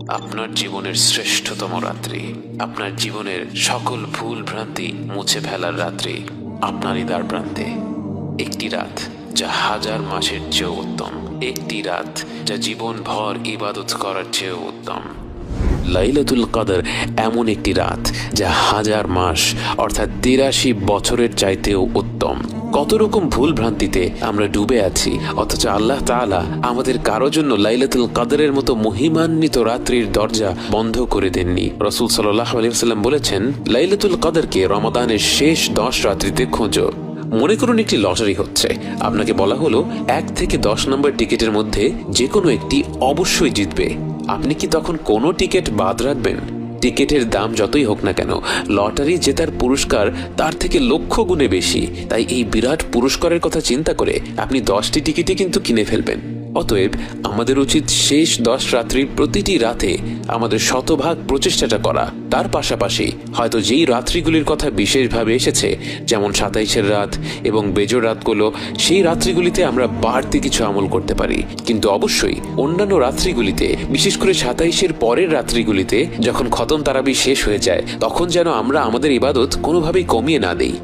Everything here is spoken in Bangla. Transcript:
আপনার জীবনের শ্রেষ্ঠতম রাত্রি, আপনার জীবনের সকল ভুল ভ্রান্তি মুছে ফেলার রাত্রি আপনারই দ্বার প্রান্তে। একটি রাত যা হাজার মাসের চেয়েও উত্তম, একটি রাত যা জীবন ভর ইবাদত করার চেয়েও উত্তম। লাইলাতুল কদর এমন একটি রাত যা হাজার মাস অর্থাৎ ৮৩ বছরের চাইতেও উত্তম। কত রকম ভুল ভ্রান্তিতে আমরা ডুবে আছি, অথচ আল্লাহ তাআলা আমাদের কারো জন্য লাইলাতুল কদরের মতো মহিমান্বিত রাত্রির দরজা বন্ধ করে দেননি। রাসূল সাল্লাল্লাহু আলাইহি ওয়াসাল্লাম বলেছেন, লাইলাতুল কদরকে রমাদানের শেষ 10 রাত্রিতে খোঁজো। মনে করুন একটি লটারি হচ্ছে, আপনাকে বলা হলো 1 থেকে 10 নম্বর টিকিটের মধ্যে যে কোনো একটি অবশ্যই জিতবে। আপনি কি তখন কোনো টিকিট বাদ রাখবেন? টিকিটের দাম যতই হোক না কেন, লটারি জেতার পুরস্কার তার থেকে লক্ষ গুণে বেশি। তাই এই বিরাট পুরস্কারের কথা চিন্তা করে আপনি 10টি টিকিটই কিন্তু কিনে ফেলবেন। অতএব আমাদের উচিত শেষ 10 রাত্রির প্রতিটি রাতে আমাদের শতভাগ প্রচেষ্টাটা করা। তার পাশাপাশি হয়তো যেই রাত্রিগুলির কথা বিশেষভাবে এসেছে, যেমন 27-এর রাত এবং বেজোর রাতগুলো, সেই রাত্রিগুলিতে আমরা বাড়তি কিছু আমল করতে পারি। কিন্তু অবশ্যই অন্যান্য রাত্রিগুলিতে, বিশেষ করে 27-এর পরের রাত্রিগুলিতে যখন খতম তারাবি শেষ হয়ে যায়, তখন যেন আমরা আমাদের ইবাদত কোনোভাবেই কমিয়ে না দেই।